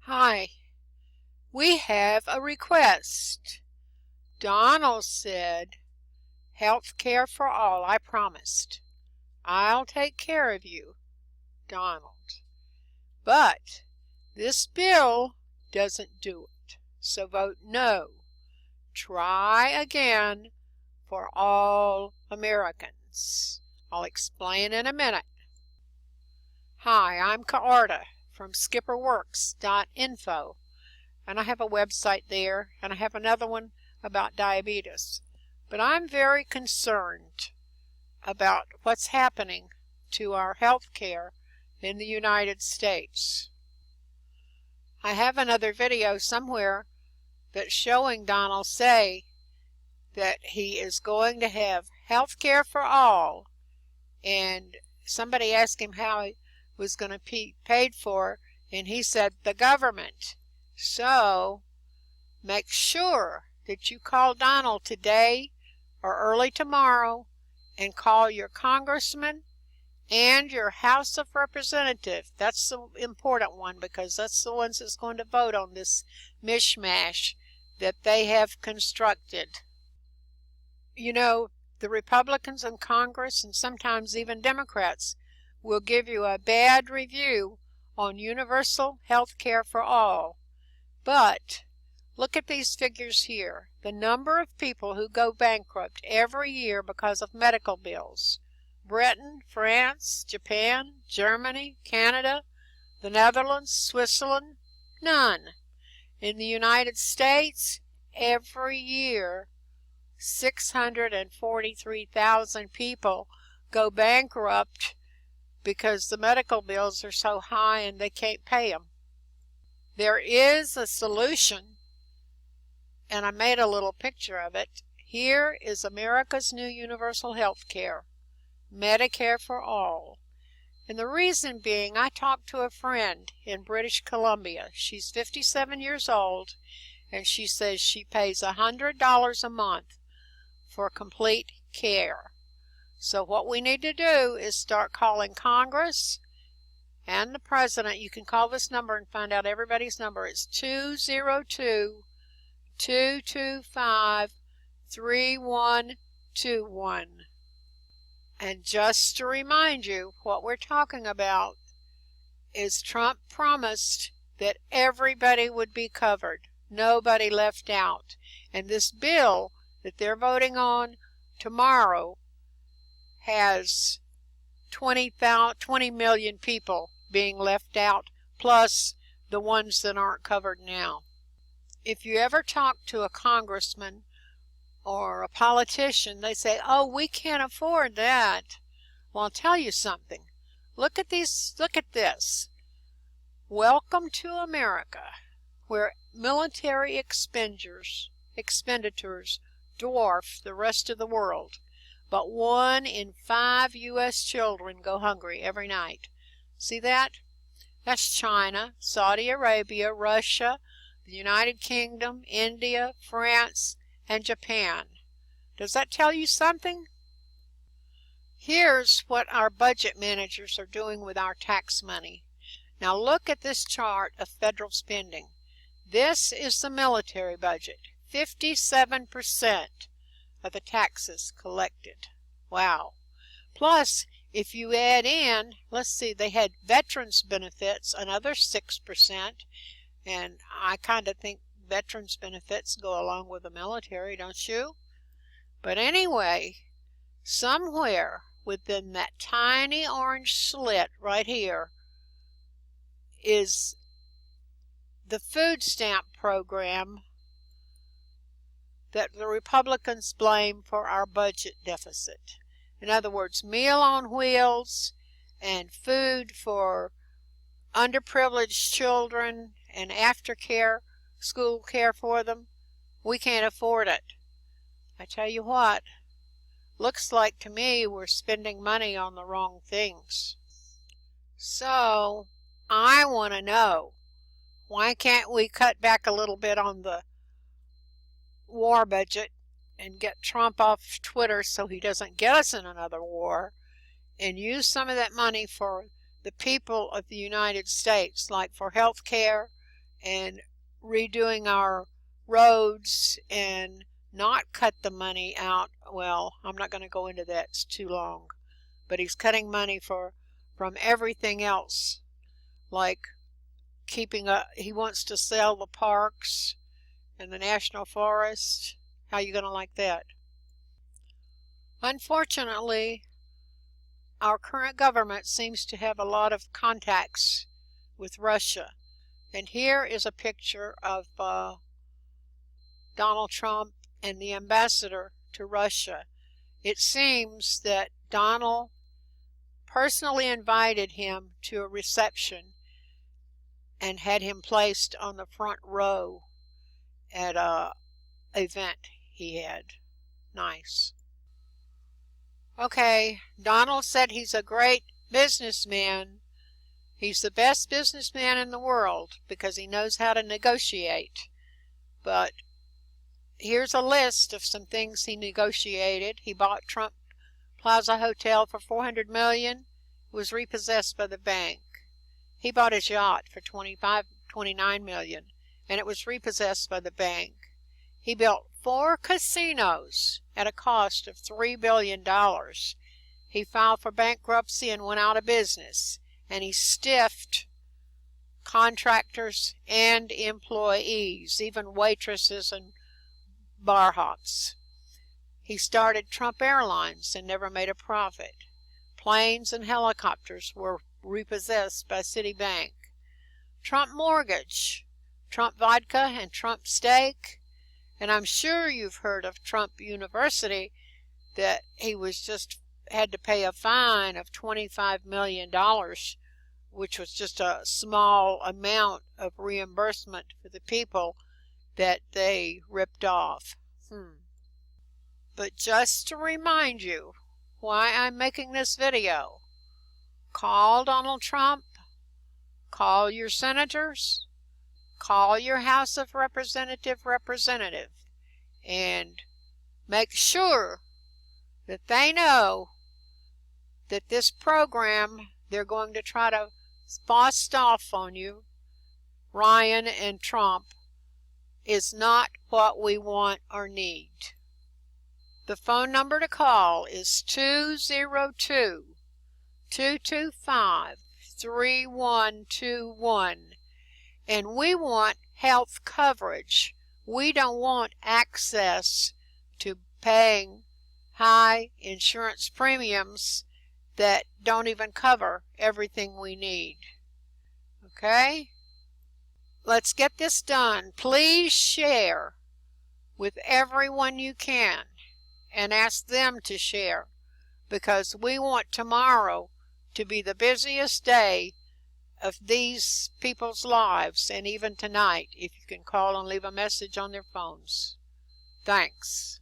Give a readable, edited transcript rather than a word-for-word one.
Hi, we have a request. Donald said, "Health care for all, I promised. I'll take care of you, Donald. But this bill doesn't do it, so vote no. Try again for all Americans." I'll explain in a minute. Hi, I'm Kaarta from skipperworks.info, and I have a website there, and I have another one about diabetes. But I'm very concerned about what's happening to our health care in the United States. I have another video somewhere that's showing Donald say that he is going to have health care for all, and somebody asked him how he was going to be paid for, and he said the government. So make sure that you call Donald today or early tomorrow and call your congressman and your House of Representatives. That's the important one, because that's the ones that's going to vote on this mishmash that they have constructed. You know, the Republicans in Congress and sometimes even Democrats will give you a bad review on universal health care for all. But look at these figures here. The number of people who go bankrupt every year because of medical bills. Britain, France, Japan, Germany, Canada, the Netherlands, Switzerland, none. In the United States, every year, 643,000 people go bankrupt because the medical bills are so high and they can't pay them. There is a solution, and I made a little picture of it. Here is America's new universal health care, Medicare for All. And the reason being, I talked to a friend in British Columbia. She's 57 years old, and she says she pays $100 a month for complete care. So what we need to do is start calling Congress and the President. You can call this number and find out everybody's number. It's 202-225-3121. And just to remind you, what we're talking about is Trump promised that everybody would be covered, nobody left out. And this bill that they're voting on tomorrow has 20 million people being left out, plus the ones that aren't covered now. If you ever talk to a congressman or a politician, they say, "Oh, we can't afford that." Well, I'll tell you something. Look at this. Welcome to America, where military expenditures dwarf the rest of the world. But 1 in 5 U.S. children go hungry every night. See that? That's China, Saudi Arabia, Russia, the United Kingdom, India, France, and Japan. Does that tell you something? Here's what our budget managers are doing with our tax money. Now look at this chart of federal spending. This is the military budget. 57% of the taxes collected. Wow. Plus, if you add in, let's see, they had veterans benefits, another 6%, and I kind of think veterans benefits go along with the military, don't you? But anyway, somewhere within that tiny orange slit right here is the food stamp program that the Republicans blame for our budget deficit. In other words, Meal on Wheels and food for underprivileged children and aftercare, school care for them, we can't afford it. I tell you what, looks like to me we're spending money on the wrong things. So I want to know, why can't we cut back a little bit on the war budget and get Trump off Twitter so he doesn't get us in another war, and use some of that money for the people of the United States, like for health care and redoing our roads and not cut the money out. Well, I'm not going to go into that. It's too long. But he's cutting money from everything else, like he wants to sell the parks and the national forest. How are you going to like that? Unfortunately, our current government seems to have a lot of contacts with Russia. And here is a picture of Donald Trump and the ambassador to Russia. It seems that Donald personally invited him to a reception and had him placed on the front row at a event he had. Nice. Okay, Donald said he's a great businessman. He's the best businessman in the world because he knows how to negotiate. But here's a list of some things he negotiated. He bought Trump Plaza Hotel for $400 million. It was repossessed by the bank. He bought his yacht for $29 million, and it was repossessed by the bank. He built 4 casinos at a cost of $3 billion. He filed for bankruptcy and went out of business, and he stiffed contractors and employees, even waitresses and bar hops. He started Trump Airlines and never made a profit. Planes and helicopters were repossessed by Citibank. Trump Mortgage, Trump Vodka, and Trump Steak. And I'm sure you've heard of Trump University, that he had to pay a fine of $25 million, which was just a small amount of reimbursement for the people that they ripped off. But just to remind you why I'm making this video, call Donald Trump, call your senators, call your House of Representative, and make sure that they know that this program they're going to try to bust off on you, Ryan and Trump, is not what we want or need. The phone number to call is 202-225-3121. And we want health coverage. We don't want access to paying high insurance premiums that don't even cover everything we need. Okay? Let's get this done. Please share with everyone you can and ask them to share, because we want tomorrow to be the busiest day of these people's lives, and even tonight, if you can call and leave a message on their phones. Thanks.